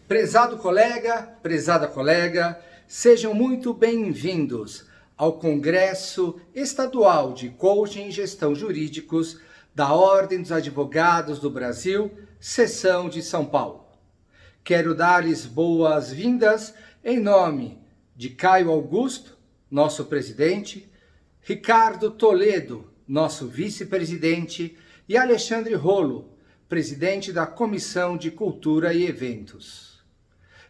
Prezado colega, prezada colega, sejam muito bem-vindos ao Congresso Estadual de Coaching e Gestão Jurídicos da Ordem dos Advogados do Brasil, Seção de São Paulo. Quero dar-lhes boas-vindas em nome de Caio Augusto, nosso presidente, Ricardo Toledo, nosso vice-presidente, e Alexandre Rolo, presidente da Comissão de Cultura e Eventos.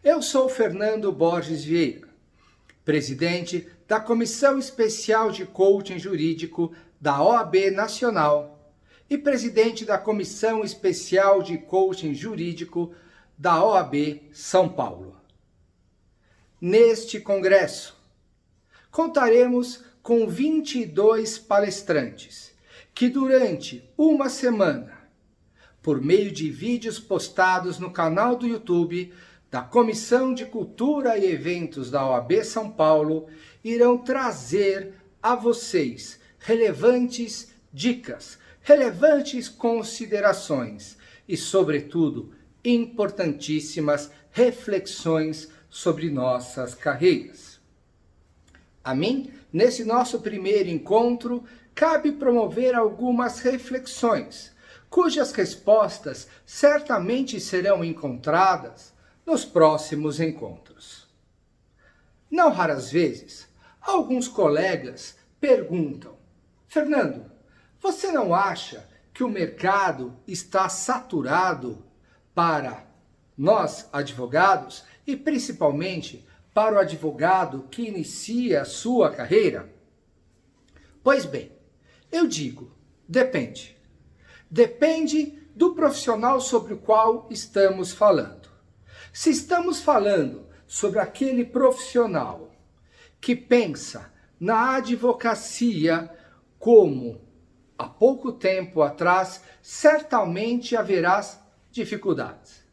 Eu sou Fernando Borges Vieira, presidente da Comissão Especial de Coaching Jurídico da OAB Nacional e presidente da Comissão Especial de Coaching Jurídico da OAB São Paulo. Neste congresso, contaremos com 22 palestrantes que durante uma semana, por meio de vídeos postados no canal do YouTube da Comissão de Cultura e Eventos da OAB São Paulo, irão trazer a vocês relevantes dicas, relevantes considerações e, sobretudo, importantíssimas reflexões sobre nossas carreiras. A mim, nesse nosso primeiro encontro, cabe promover algumas reflexões, cujas respostas certamente serão encontradas nos próximos encontros. Não raras vezes, alguns colegas perguntam: Fernando, você não acha que o mercado está saturado para nós, advogados, e principalmente para o advogado que inicia a sua carreira? Pois bem, eu digo, depende. Depende do profissional sobre o qual estamos falando. Se estamos falando sobre aquele profissional que pensa na advocacia como há pouco tempo atrás, certamente haverá dificuldades.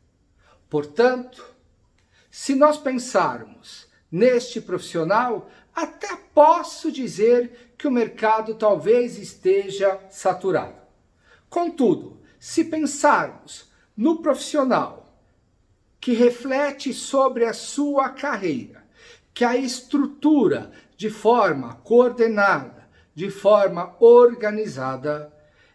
Portanto, se nós pensarmos neste profissional, até posso dizer que o mercado talvez esteja saturado. Contudo, se pensarmos no profissional que reflete sobre a sua carreira, que a estrutura de forma coordenada, de forma organizada,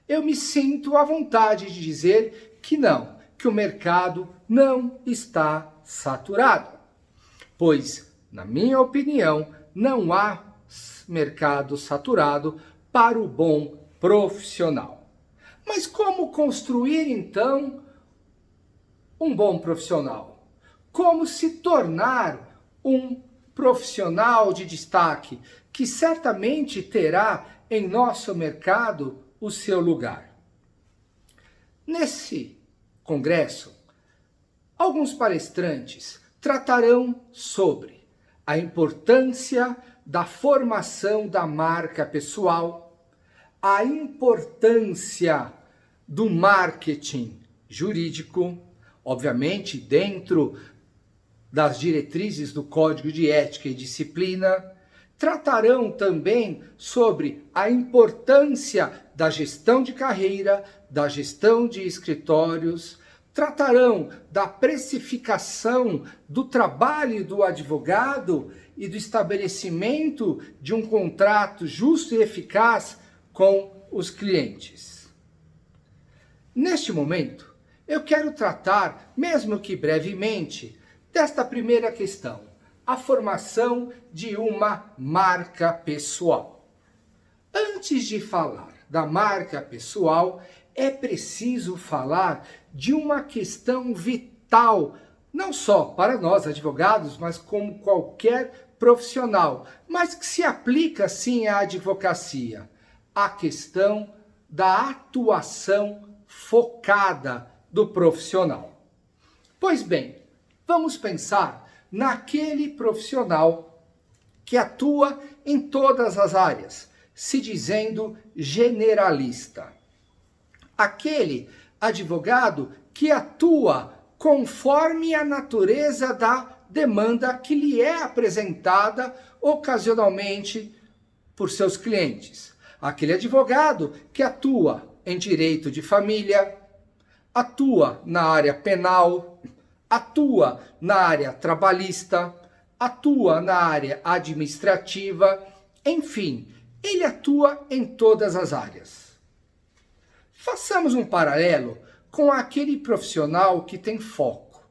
eu me sinto à vontade de dizer que não, que o mercado não está saturado. Pois, na minha opinião, não há mercado saturado para o bom profissional. Mas como construir, então, um bom profissional? Como se tornar um profissional de destaque que certamente terá em nosso mercado o seu lugar? Nesse congresso, alguns palestrantes tratarão sobre a importância da formação da marca pessoal, a importância do marketing jurídico, obviamente dentro das diretrizes do Código de Ética e Disciplina. Tratarão também sobre a importância da gestão de carreira, da gestão de escritórios. Tratarão da precificação do trabalho do advogado e do estabelecimento de um contrato justo e eficaz com os clientes. Neste momento, eu quero tratar, mesmo que brevemente, desta primeira questão, a formação de uma marca pessoal. Antes de falar da marca pessoal, é preciso falar de uma questão vital, não só para nós advogados, mas como qualquer profissional, mas que se aplica sim à advocacia. A questão da atuação focada do profissional. Pois bem, vamos pensar naquele profissional que atua em todas as áreas, se dizendo generalista. Aquele advogado que atua conforme a natureza da demanda que lhe é apresentada ocasionalmente por seus clientes. Aquele advogado que atua em direito de família, atua na área penal, atua na área trabalhista, atua na área administrativa, enfim, ele atua em todas as áreas. Façamos um paralelo com aquele profissional que tem foco,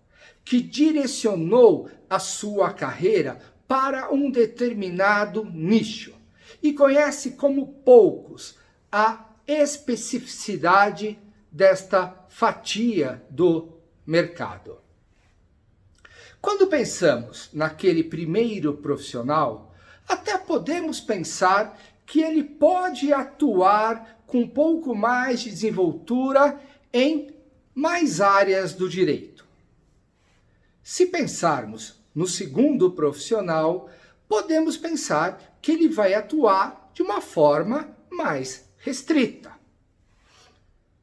que direcionou a sua carreira para um determinado nicho e conhece como poucos a especificidade desta fatia do mercado. Quando pensamos naquele primeiro profissional, até podemos pensar que ele pode atuar com um pouco mais de desenvoltura em mais áreas do direito. Se pensarmos no segundo profissional, podemos pensar que ele vai atuar de uma forma mais restrita.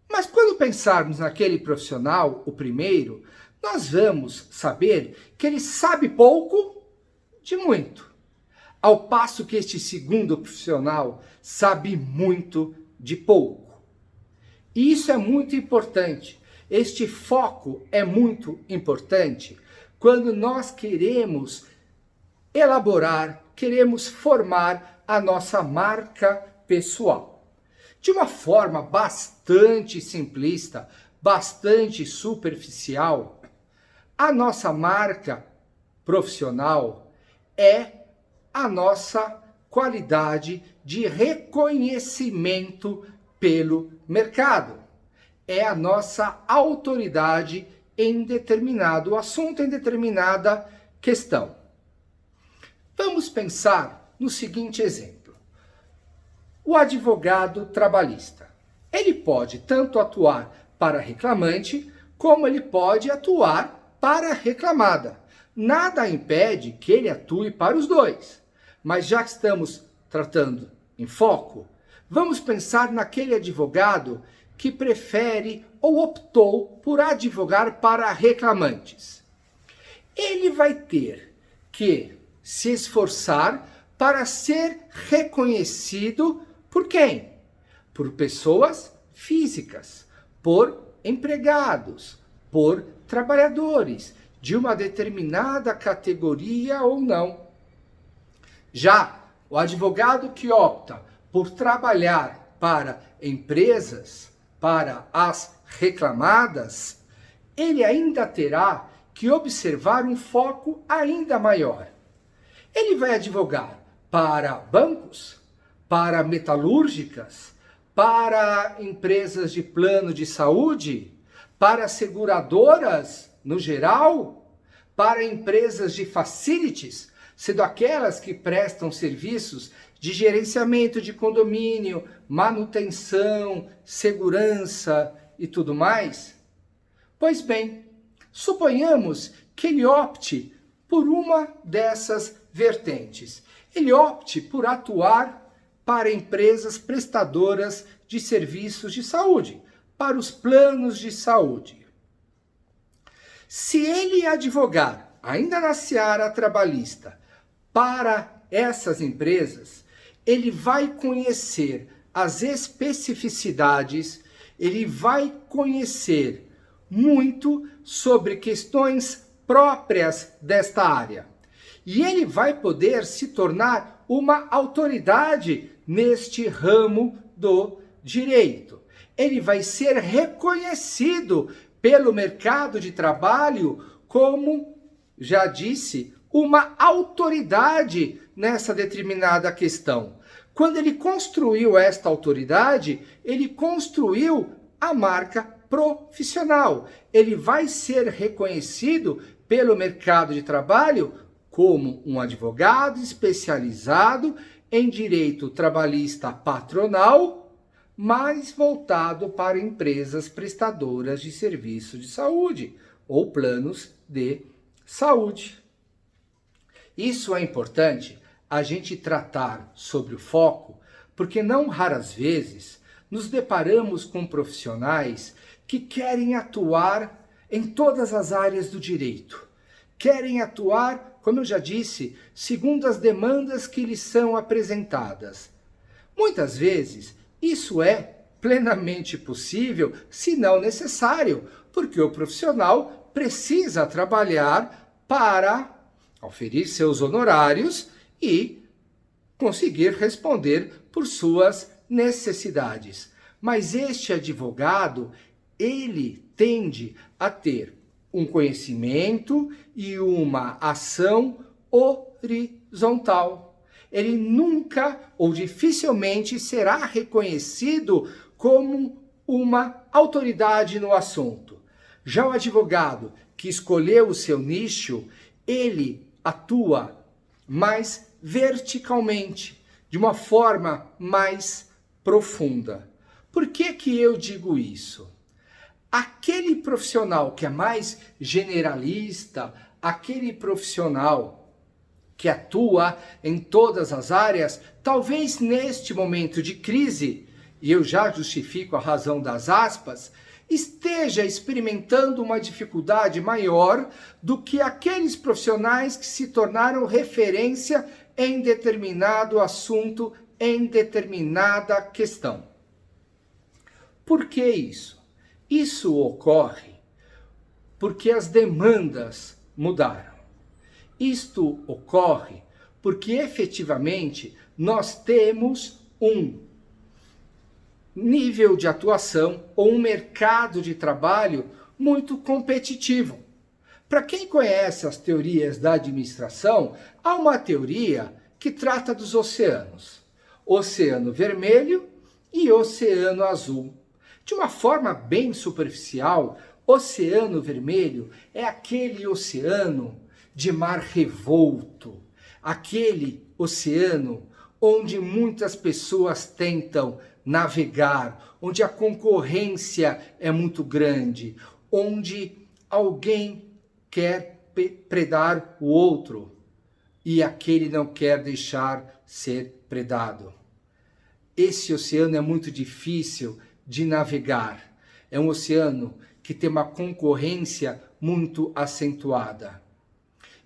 Mas quando pensarmos naquele profissional, o primeiro, nós vamos saber que ele sabe pouco de muito. Ao passo que este segundo profissional sabe muito de pouco. E isso é muito importante. Este foco é muito importante quando nós queremos elaborar, queremos formar a nossa marca pessoal. De uma forma bastante simplista, bastante superficial, a nossa marca profissional é a nossa qualidade de reconhecimento pelo mercado. É a nossa autoridade em determinado assunto, em determinada questão. Vamos pensar no seguinte exemplo. O advogado trabalhista. Ele pode tanto atuar para reclamante, como ele pode atuar para reclamada. Nada impede que ele atue para os dois. Mas já que estamos tratando em foco, vamos pensar naquele advogado que prefere ou optou por advogar para reclamantes. Ele vai ter que se esforçar para ser reconhecido por quem? Por pessoas físicas, por empregados, por trabalhadores de uma determinada categoria ou não. Já o advogado que opta por trabalhar para empresas, para as reclamadas, ele ainda terá que observar um foco ainda maior. Ele vai advogar para bancos, para metalúrgicas, para empresas de plano de saúde, para seguradoras no geral, para empresas de facilities, sendo aquelas que prestam serviços de gerenciamento de condomínio, manutenção, segurança e tudo mais? Pois bem, suponhamos que ele opte por uma dessas vertentes. Ele opte por atuar para empresas prestadoras de serviços de saúde, para os planos de saúde. Se ele advogar, ainda na seara trabalhista, para essas empresas, ele vai conhecer as especificidades, ele vai conhecer muito sobre questões próprias desta área. E ele vai poder se tornar uma autoridade neste ramo do direito. Ele vai ser reconhecido pelo mercado de trabalho como, já disse, uma autoridade nessa determinada questão. Quando ele construiu esta autoridade, ele construiu a marca profissional. Ele vai ser reconhecido pelo mercado de trabalho como um advogado especializado em direito trabalhista patronal, mais voltado para empresas prestadoras de serviço de saúde ou planos de saúde. Isso é importante a gente tratar sobre o foco, porque não raras vezes nos deparamos com profissionais que querem atuar em todas as áreas do direito. Querem atuar, como eu já disse, segundo as demandas que lhes são apresentadas. Muitas vezes isso é plenamente possível, se não necessário, porque o profissional precisa trabalhar para oferir seus honorários e conseguir responder por suas necessidades. Mas este advogado, ele tende a ter um conhecimento e uma ação horizontal. Ele nunca ou dificilmente será reconhecido como uma autoridade no assunto. Já o advogado que escolheu o seu nicho, ele atua mais verticalmente, de uma forma mais profunda. Por que que eu digo isso? Aquele profissional que é mais generalista, aquele profissional que atua em todas as áreas, talvez neste momento de crise, e eu já justifico a razão das aspas, esteja experimentando uma dificuldade maior do que aqueles profissionais que se tornaram referência em determinado assunto, em determinada questão. Por que isso? Isso ocorre porque as demandas mudaram. Isto ocorre porque efetivamente nós temos um nível de atuação ou um mercado de trabalho muito competitivo. Para quem conhece as teorias da administração, há uma teoria que trata dos oceanos. Oceano Vermelho e Oceano Azul. De uma forma bem superficial, Oceano Vermelho é aquele oceano de mar revolto, aquele oceano onde muitas pessoas tentam navegar, onde a concorrência é muito grande, onde alguém quer predar o outro e aquele não quer deixar ser predado. Esse oceano é muito difícil de navegar. É um oceano que tem uma concorrência muito acentuada.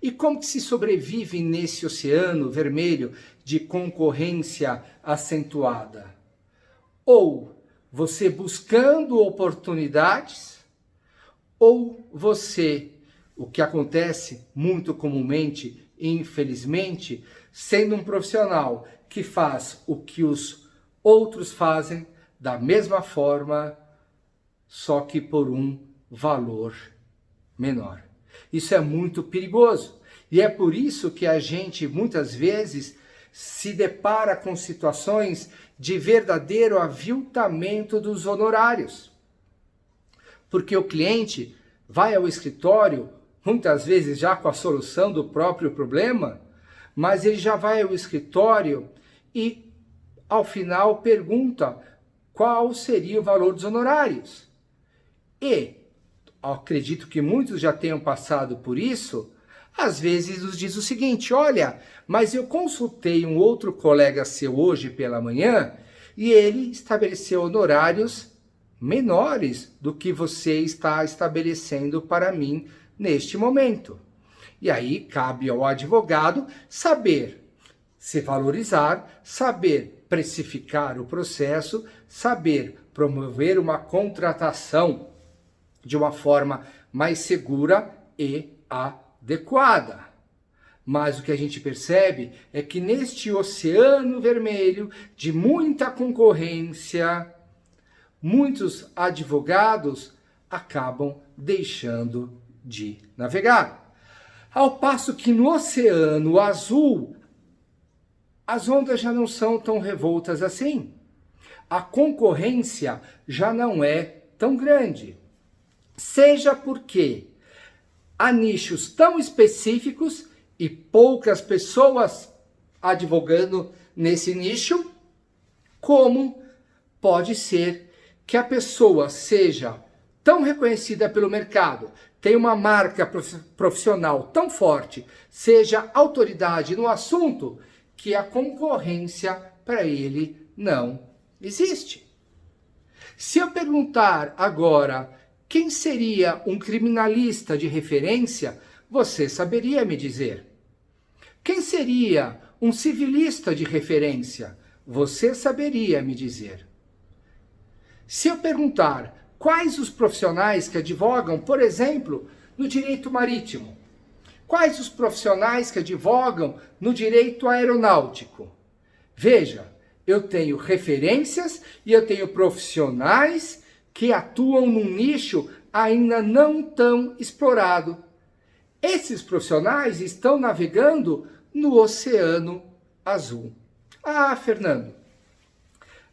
E como que se sobrevive nesse oceano vermelho de concorrência acentuada? Ou você buscando oportunidades, ou você, o que acontece muito comumente, infelizmente, sendo um profissional que faz o que os outros fazem da mesma forma, só que por um valor menor. Isso é muito perigoso. E é por isso que a gente muitas vezes se depara com situações de verdadeiro aviltamento dos honorários. Porque o cliente vai ao escritório, muitas vezes já com a solução do próprio problema, mas ele já vai ao escritório e, ao final, pergunta qual seria o valor dos honorários. E, acredito que muitos já tenham passado por isso, às vezes nos diz o seguinte: olha, mas eu consultei um outro colega seu hoje pela manhã e ele estabeleceu honorários menores do que você está estabelecendo para mim neste momento. E aí cabe ao advogado saber se valorizar, saber precificar o processo, saber promover uma contratação de uma forma mais segura e adequada. Mas o que a gente percebe é que neste oceano vermelho de muita concorrência, muitos advogados acabam deixando de navegar. Ao passo que no oceano azul, as ondas já não são tão revoltas assim. A concorrência já não é tão grande. Seja porque há nichos tão específicos e poucas pessoas advogando nesse nicho, como pode ser que a pessoa seja tão reconhecida pelo mercado, tenha uma marca profissional tão forte, seja autoridade no assunto, que a concorrência para ele não existe. Se eu perguntar agora quem seria um criminalista de referência, você saberia me dizer. Quem seria um civilista de referência? Você saberia me dizer. Se eu perguntar quais os profissionais que advogam, por exemplo, no direito marítimo? Quais os profissionais que advogam no direito aeronáutico? Veja, eu tenho referências e eu tenho profissionais que atuam num nicho ainda não tão explorado. Esses profissionais estão navegando no Oceano Azul. Ah, Fernando,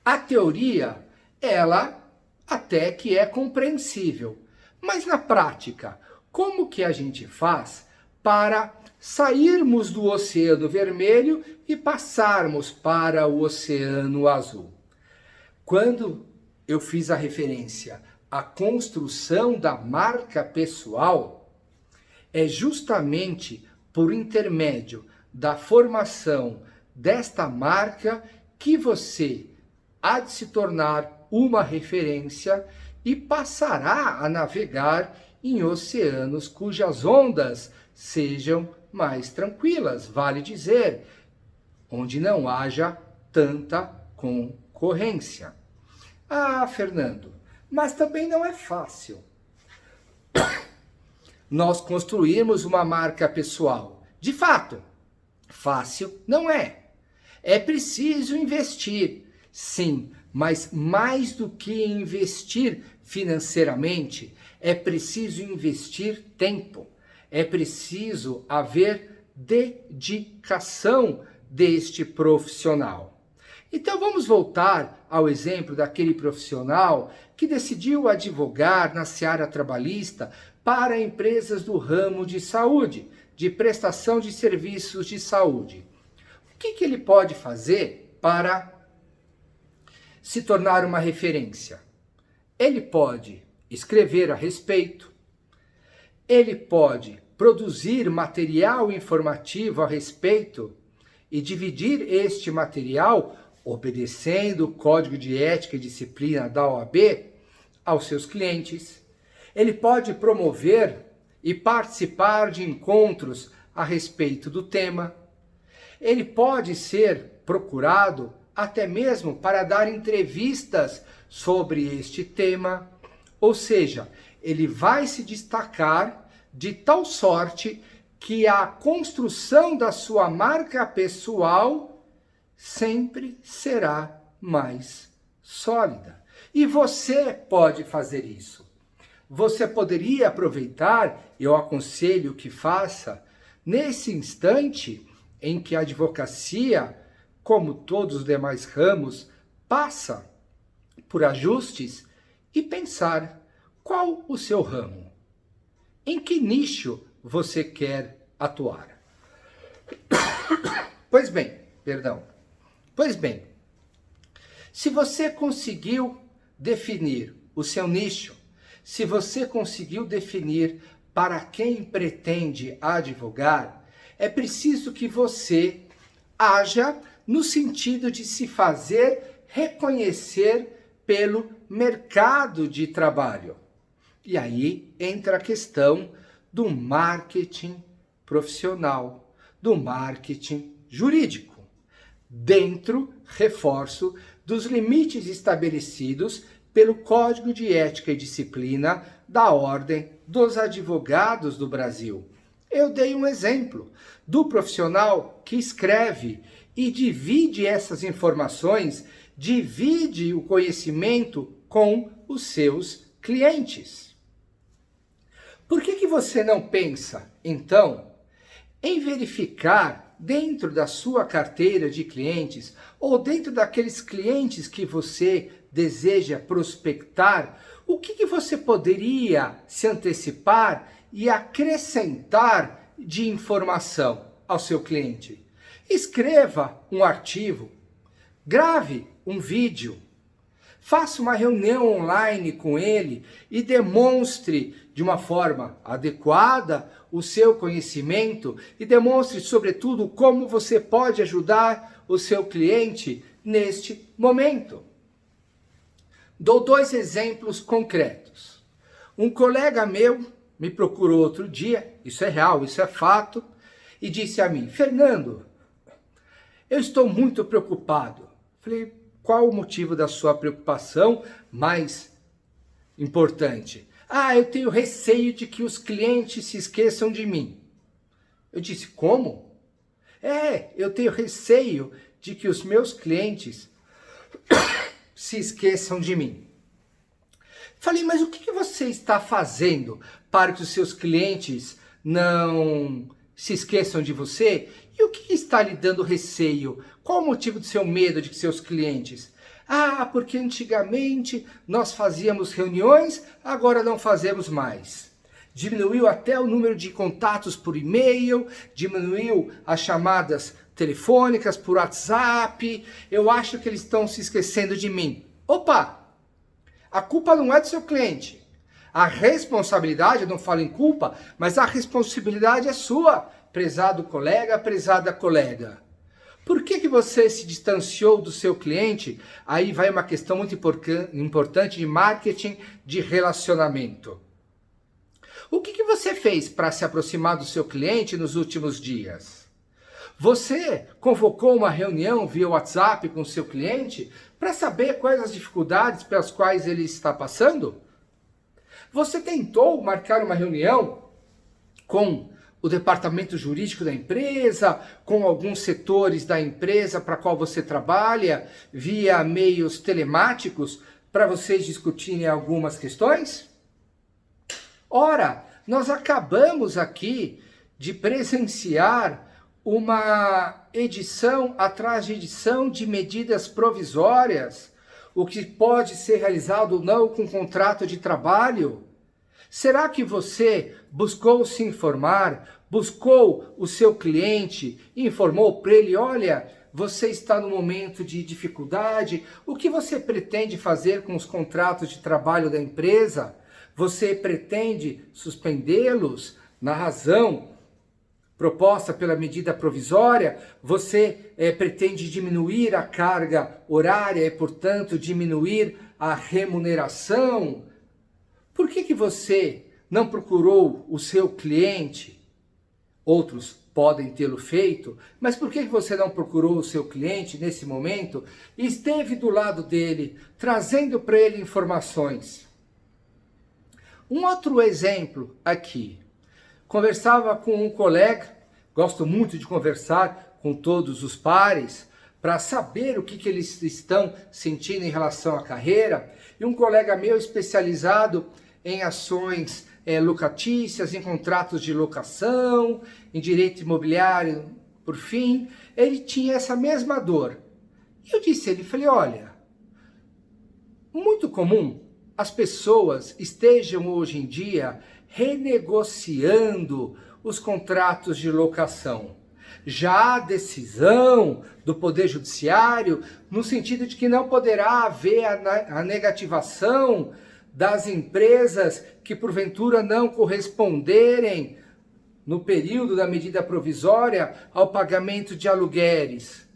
a teoria, ela até que é compreensível, mas na prática, como que a gente faz para sairmos do Oceano Vermelho e passarmos para o Oceano Azul? Quando eu fiz a referência à construção da marca pessoal, é justamente por intermédio da formação desta marca que você há de se tornar uma referência e passará a navegar em oceanos cujas ondas sejam mais tranquilas, vale dizer, onde não haja tanta concorrência. Ah, Fernando, mas também não é fácil nós construirmos uma marca pessoal. De fato, fácil não é. É preciso investir, sim, mas mais do que investir financeiramente, é preciso investir tempo. É preciso haver dedicação deste profissional. Então vamos voltar ao exemplo daquele profissional que decidiu advogar na seara trabalhista para empresas do ramo de saúde, de prestação de serviços de saúde. O que ele pode fazer para se tornar uma referência? Ele pode escrever a respeito, ele pode produzir material informativo a respeito e dividir este material, obedecendo o Código de Ética e Disciplina da OAB, aos seus clientes. Ele pode promover e participar de encontros a respeito do tema. Ele pode ser procurado até mesmo para dar entrevistas sobre este tema. Ou seja, ele vai se destacar de tal sorte que a construção da sua marca pessoal sempre será mais sólida. E você pode fazer isso. Você poderia aproveitar, eu aconselho que faça, nesse instante em que a advocacia, como todos os demais ramos, passa por ajustes e pensar qual o seu ramo, em que nicho você quer atuar. Pois bem, se você conseguiu definir o seu nicho, se você conseguiu definir para quem pretende advogar, é preciso que você haja no sentido de se fazer reconhecer pelo mercado de trabalho. E aí entra a questão do marketing profissional, do marketing jurídico, dentro, reforço, dos limites estabelecidos pelo Código de Ética e Disciplina da Ordem dos Advogados do Brasil. Eu dei um exemplo do profissional que escreve e divide essas informações, divide o conhecimento com os seus clientes. Por que você não pensa, então, em verificar dentro da sua carteira de clientes ou dentro daqueles clientes que você deseja prospectar, o que você poderia se antecipar e acrescentar de informação ao seu cliente? Escreva um artigo, grave um vídeo, faça uma reunião online com ele e demonstre de uma forma adequada o seu conhecimento e demonstre, sobretudo, como você pode ajudar o seu cliente neste momento. Dou 2 exemplos concretos. Um colega meu me procurou outro dia, isso é real, isso é fato, e disse a mim: Fernando, eu estou muito preocupado. Falei: qual o motivo da sua preocupação mais importante? Ah, eu tenho receio de que os clientes se esqueçam de mim. Eu disse, como? Eu tenho receio de que os meus clientes se esqueçam de mim. Falei, mas o que você está fazendo para que os seus clientes não se esqueçam de você? E o que está lhe dando receio? Qual o motivo do seu medo de que seus clientes? Ah, porque antigamente nós fazíamos reuniões, agora não fazemos mais. Diminuiu até o número de contatos por e-mail, diminuiu as chamadas telefônicas por WhatsApp. Eu acho que eles estão se esquecendo de mim. Opa! A culpa não é do seu cliente. A responsabilidade, eu não falo em culpa, mas a responsabilidade é sua, prezado colega, prezada colega. Por que você se distanciou do seu cliente? Aí vai uma questão muito importante de marketing de relacionamento. O que você fez para se aproximar do seu cliente nos últimos dias? Você convocou uma reunião via WhatsApp com o seu cliente para saber quais as dificuldades pelas quais ele está passando? Você tentou marcar uma reunião com o departamento jurídico da empresa, com alguns setores da empresa para a qual você trabalha, via meios telemáticos, para vocês discutirem algumas questões? Ora, nós acabamos aqui de presenciar uma edição atrás de edição de medidas provisórias, o que pode ser realizado ou não com contrato de trabalho. Será que você buscou se informar, buscou o seu cliente, informou para ele, olha, você está no momento de dificuldade, o que você pretende fazer com os contratos de trabalho da empresa? Você pretende suspendê-los na razão proposta pela medida provisória? Você pretende diminuir a carga horária e, portanto, diminuir a remuneração? Por que você não procurou o seu cliente? Outros podem tê-lo feito, mas por que você não procurou o seu cliente nesse momento e esteve do lado dele, trazendo para ele informações? Um outro exemplo aqui. Conversava com um colega, gosto muito de conversar com todos os pares, para saber o que eles estão sentindo em relação à carreira, e um colega meu especializado em ações locatícias, em contratos de locação, em direito imobiliário, por fim, ele tinha essa mesma dor. E eu disse a ele, falei, olha, muito comum as pessoas estejam hoje em dia renegociando os contratos de locação. Já há decisão do Poder Judiciário no sentido de que não poderá haver a negativação das empresas que porventura não corresponderem no período da medida provisória ao pagamento de aluguéis.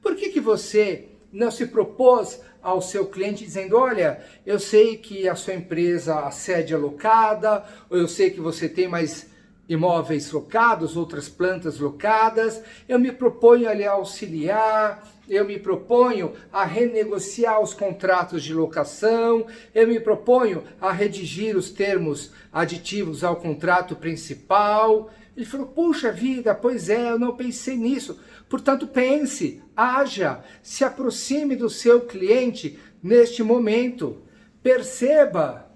Por que você não se propôs ao seu cliente dizendo, olha, eu sei que a sua empresa, a sede é locada, ou eu sei que você tem mais imóveis locados, outras plantas locadas, eu me proponho a lhe auxiliar, eu me proponho a renegociar os contratos de locação, eu me proponho a redigir os termos aditivos ao contrato principal. Ele falou, puxa vida, pois é, eu não pensei nisso. Portanto, pense, haja, se aproxime do seu cliente neste momento. Perceba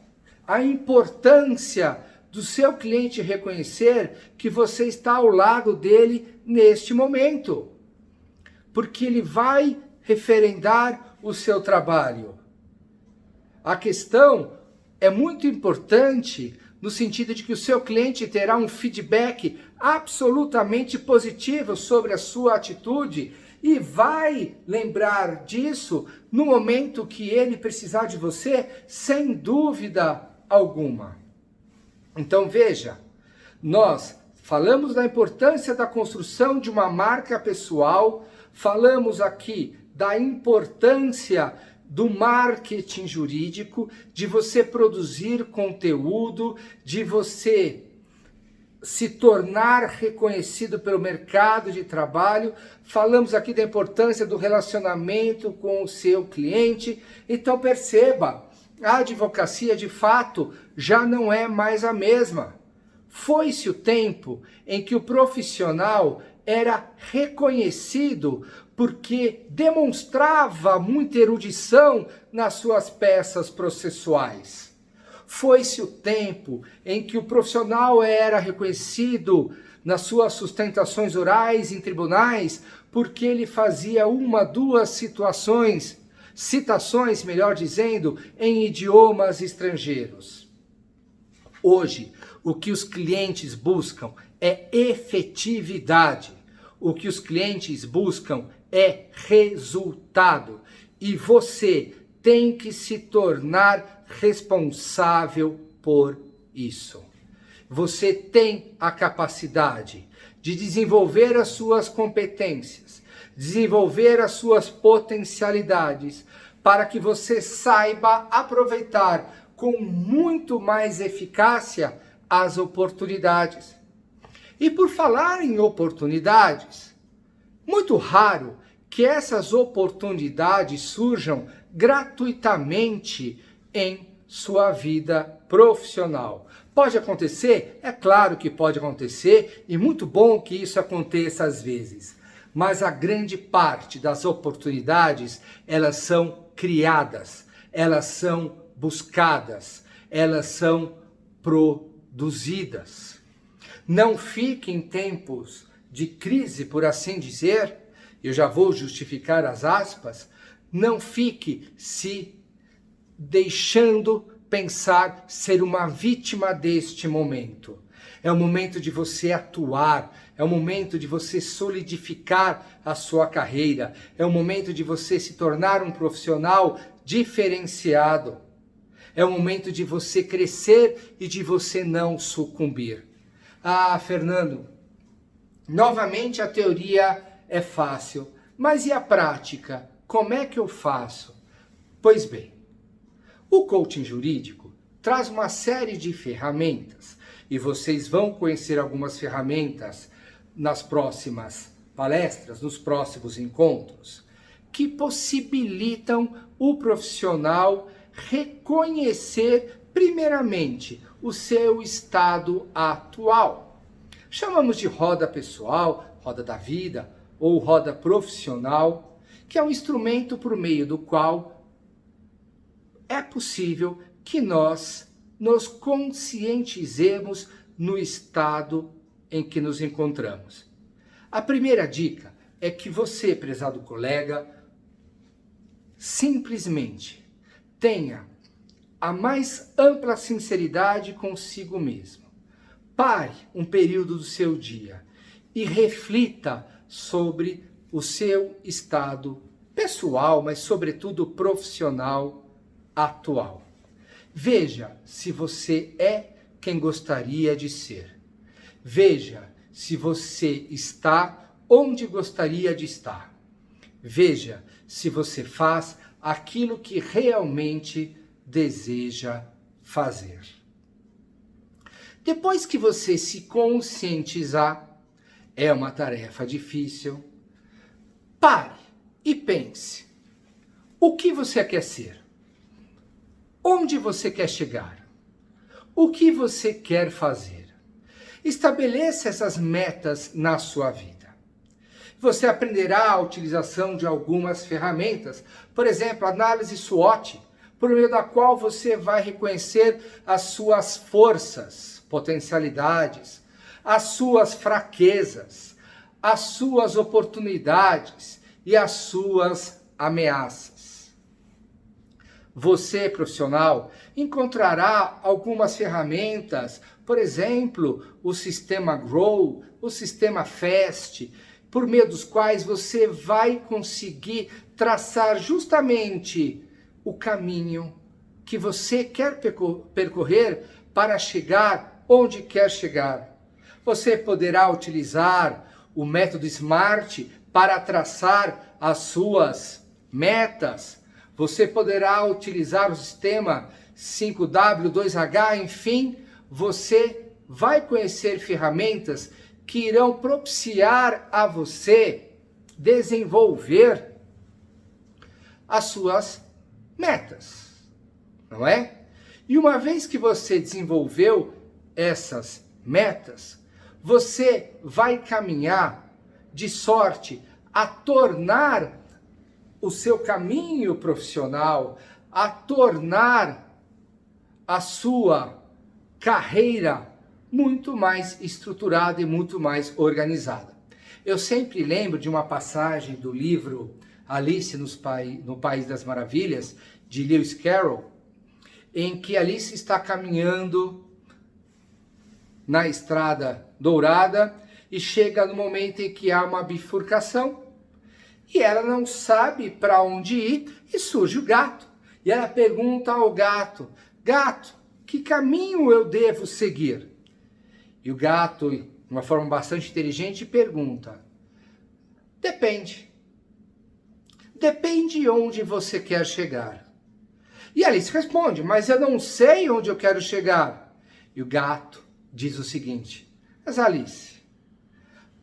a importância do seu cliente reconhecer que você está ao lado dele neste momento. Porque ele vai referendar o seu trabalho. A questão é muito importante no sentido de que o seu cliente terá um feedback absolutamente positivo sobre a sua atitude e vai lembrar disso no momento que ele precisar de você, sem dúvida alguma. Então veja, nós falamos da importância da construção de uma marca pessoal, falamos aqui da importância do marketing jurídico, de você produzir conteúdo, de você se tornar reconhecido pelo mercado de trabalho. Falamos aqui da importância do relacionamento com o seu cliente. Então perceba, A advocacia, de fato, já não é mais a mesma. Foi-se o tempo em que o profissional era reconhecido porque demonstrava muita erudição nas suas peças processuais. Foi-se o tempo em que o profissional era reconhecido nas suas sustentações orais em tribunais porque ele fazia uma, duas citações, melhor dizendo, em idiomas estrangeiros. Hoje, o que os clientes buscam é efetividade. O que os clientes buscam é resultado. E você tem que se tornar responsável por isso. Você tem a capacidade de desenvolver as suas competências, desenvolver as suas potencialidades, para que você saiba aproveitar com muito mais eficácia as oportunidades. E por falar em oportunidades, muito raro que essas oportunidades surjam gratuitamente em sua vida profissional. Pode acontecer? É claro que pode acontecer, e muito bom que isso aconteça às vezes. Mas a grande parte das oportunidades, elas são criadas, elas são buscadas, elas são produzidas. Não fique em tempos de crise, por assim dizer, eu já vou justificar as aspas, não fique se deixando pensar ser uma vítima deste momento. É o momento de você atuar, é o momento de você solidificar a sua carreira, é o momento de você se tornar um profissional diferenciado. É o momento de você crescer e de você não sucumbir. Ah, Fernando, novamente a teoria é fácil, mas e a prática? Como é que eu faço? Pois bem, o coaching jurídico traz uma série de ferramentas e vocês vão conhecer algumas ferramentas nas próximas palestras, nos próximos encontros, que possibilitam o profissional reconhecer primeiramente o seu estado atual. Chamamos de roda pessoal, roda da vida ou roda profissional, que é um instrumento por meio do qual é possível que nós nos conscientizemos no estado em que nos encontramos. A primeira dica é que você, prezado colega, simplesmente tenha a mais ampla sinceridade consigo mesmo. Pare um período do seu dia e reflita sobre o seu estado pessoal, mas sobretudo profissional atual. Veja se você é quem gostaria de ser. Veja se você está onde gostaria de estar. Veja se você faz aquilo que realmente deseja fazer. Depois que você se conscientizar, é uma tarefa difícil, pare e pense. O que você quer ser? Onde você quer chegar? O que você quer fazer? Estabeleça essas metas na sua vida. Você aprenderá a utilização de algumas ferramentas, por exemplo, a análise SWOT, por meio da qual você vai reconhecer as suas forças, potencialidades, as suas fraquezas, as suas oportunidades e as suas ameaças. Você, profissional, encontrará algumas ferramentas, por exemplo, o sistema GROW, o sistema FAST, por meio dos quais você vai conseguir traçar justamente o caminho que você quer percorrer para chegar onde quer chegar. Você poderá utilizar o método SMART para traçar as suas metas. Você poderá utilizar o sistema 5W, 2H, enfim, você vai conhecer ferramentas que irão propiciar a você desenvolver as suas metas. não é? E uma vez que você desenvolveu essas metas, você vai caminhar de sorte a tornar o seu caminho profissional, a tornar a sua carreira muito mais estruturada e muito mais organizada. Eu sempre lembro de uma passagem do livro Alice no País das Maravilhas, de Lewis Carroll, em que Alice está caminhando na Estrada Dourada e chega no momento em que há uma bifurcação e ela não sabe para onde ir e surge o gato. E ela pergunta ao gato: gato, que caminho eu devo seguir? E o gato, de uma forma bastante inteligente, pergunta: depende. Depende onde você quer chegar. E Alice responde: mas eu não sei onde eu quero chegar. E o gato diz o seguinte: mas Alice,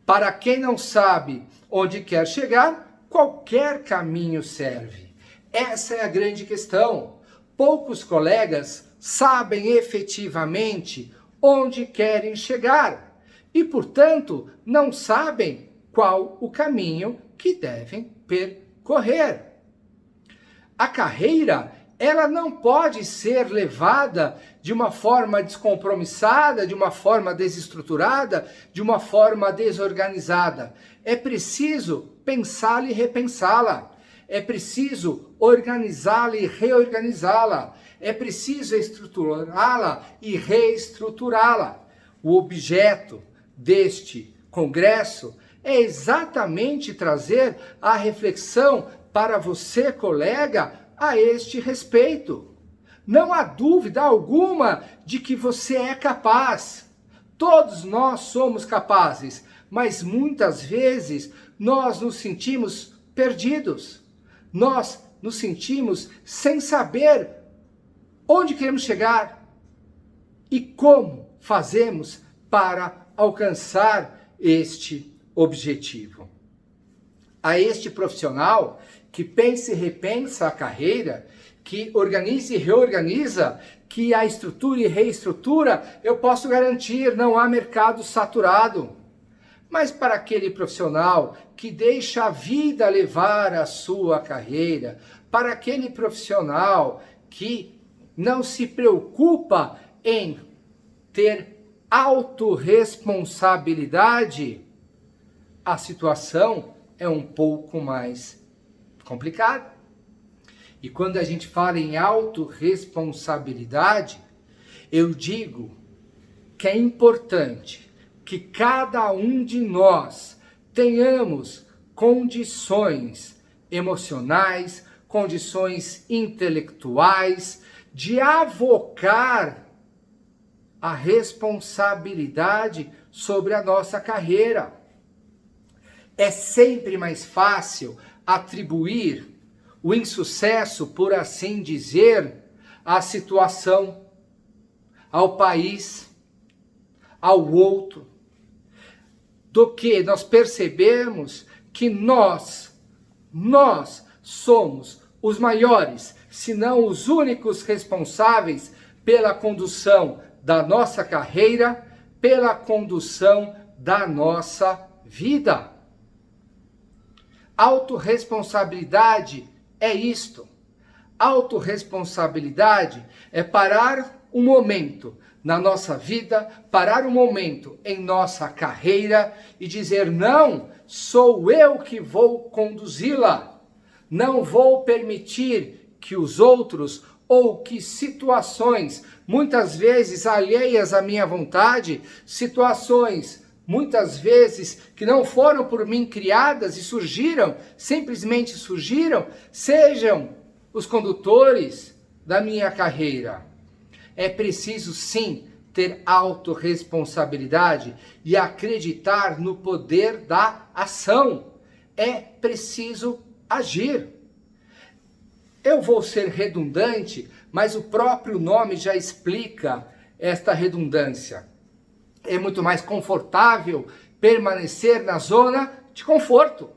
para quem não sabe onde quer chegar, qualquer caminho serve. Essa é a grande questão. Poucos colegas sabem efetivamente onde querem chegar e, portanto, não sabem qual o caminho que devem percorrer. A carreira, ela não pode ser levada de uma forma descompromissada, de uma forma desestruturada, de uma forma desorganizada. É preciso pensá-la e repensá-la. É preciso organizá-la e reorganizá-la. É preciso estruturá-la e reestruturá-la. O objeto deste congresso é exatamente trazer a reflexão para você, colega, a este respeito. Não há dúvida alguma de que você é capaz. Todos nós somos capazes, mas muitas vezes nós nos sentimos perdidos. Nós nos sentimos sem saber onde queremos chegar e como fazemos para alcançar este objetivo. A este profissional que pensa e repensa a carreira, que organiza e reorganiza, que a estrutura e reestrutura, eu posso garantir, não há mercado saturado. Mas para aquele profissional que deixa a vida levar a sua carreira, para aquele profissional que não se preocupa em ter autorresponsabilidade, a situação é um pouco mais complicada. E quando a gente fala em autorresponsabilidade, eu digo que é importante que cada um de nós tenhamos condições emocionais, condições intelectuais de avocar a responsabilidade sobre a nossa carreira. É sempre mais fácil atribuir o insucesso, por assim dizer, à situação, ao país, ao outro, do que nós percebemos que nós somos os maiores, se não os únicos responsáveis pela condução da nossa carreira, pela condução da nossa vida. Autorresponsabilidade é isto. Autorresponsabilidade é parar um momento na nossa vida, parar um momento em nossa carreira e dizer: não, sou eu que vou conduzi-la. Não vou permitir que os outros ou que situações, muitas vezes alheias à minha vontade, situações muitas vezes que não foram por mim criadas e surgiram, simplesmente surgiram, sejam os condutores da minha carreira. É preciso sim ter autorresponsabilidade e acreditar no poder da ação. É preciso agir. Eu vou ser redundante, mas o próprio nome já explica esta redundância. É muito mais confortável permanecer na zona de conforto.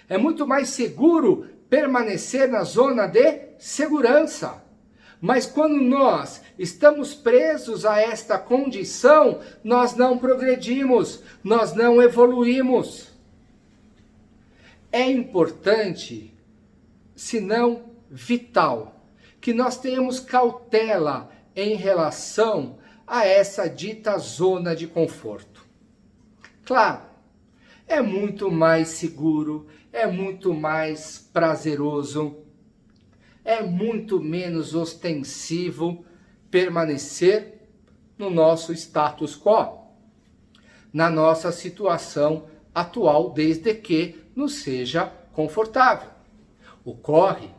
É muito mais seguro permanecer na zona de segurança. Mas quando nós estamos presos a esta condição, nós não progredimos, nós não evoluímos. É importante, se não vital, que nós tenhamos cautela em relação a essa dita zona de conforto. Claro, é muito mais seguro, é muito mais prazeroso, é muito menos ostensivo permanecer no nosso status quo, na nossa situação atual, desde que nos seja confortável. Ocorre,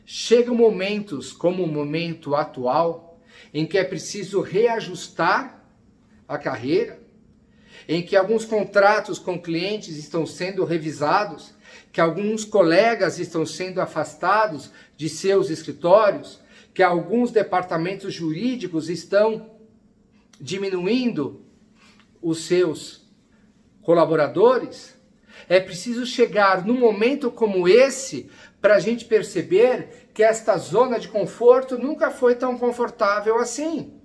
chegam momentos como o momento atual, em que é preciso reajustar a carreira, em que alguns contratos com clientes estão sendo revisados, que alguns colegas estão sendo afastados de seus escritórios, que alguns departamentos jurídicos estão diminuindo os seus colaboradores. É preciso chegar num momento como esse para a gente perceber que esta zona de conforto nunca foi tão confortável assim.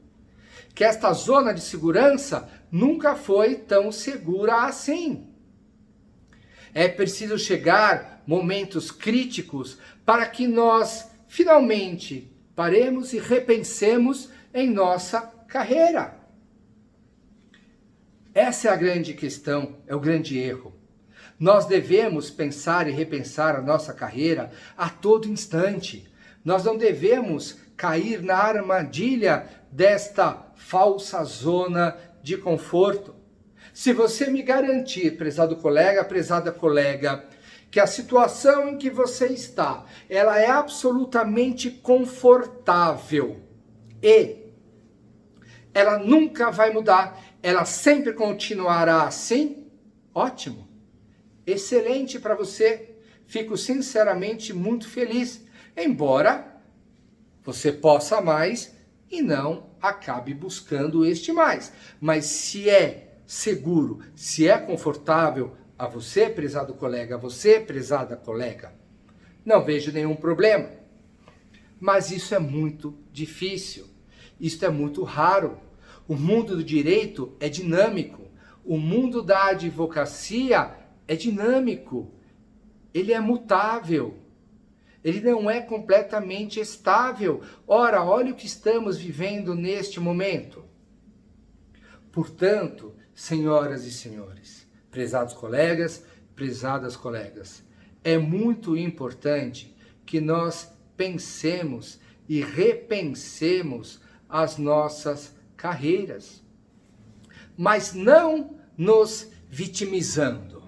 Que esta zona de segurança nunca foi tão segura assim. É preciso chegar momentos críticos para que nós finalmente paremos e repensemos em nossa carreira. Essa é a grande questão, é o grande erro. Nós devemos pensar e repensar a nossa carreira a todo instante. Nós não devemos cair na armadilha desta falsa zona de conforto. Se você me garantir, prezado colega, prezada colega, que a situação em que você está, ela é absolutamente confortável e ela nunca vai mudar, ela sempre continuará assim, ótimo, excelente para você, fico sinceramente muito feliz, embora você possa mais e não acabe buscando este mais. Mas se é seguro, se é confortável a você, prezado colega, a você, prezada colega, não vejo nenhum problema. Mas isso é muito difícil, isso é muito raro. O mundo do direito é dinâmico, o mundo da advocacia é dinâmico, ele é mutável. Ele não é completamente estável. Ora, olha o que estamos vivendo neste momento. Portanto, senhoras e senhores, prezados colegas, prezadas colegas, é muito importante que nós pensemos e repensemos as nossas carreiras, mas não nos vitimizando,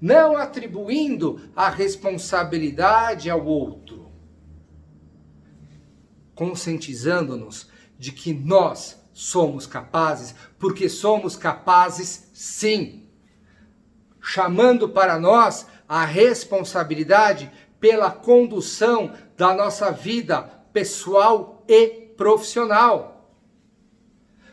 não atribuindo a responsabilidade ao outro, conscientizando-nos de que nós somos capazes, porque somos capazes sim, chamando para nós a responsabilidade pela condução da nossa vida pessoal e profissional,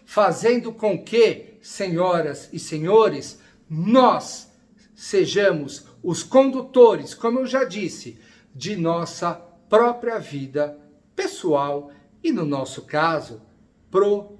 fazendo com que, senhoras e senhores, nós sejamos os condutores, como eu já disse, de nossa própria vida pessoal e, no nosso caso, profissional.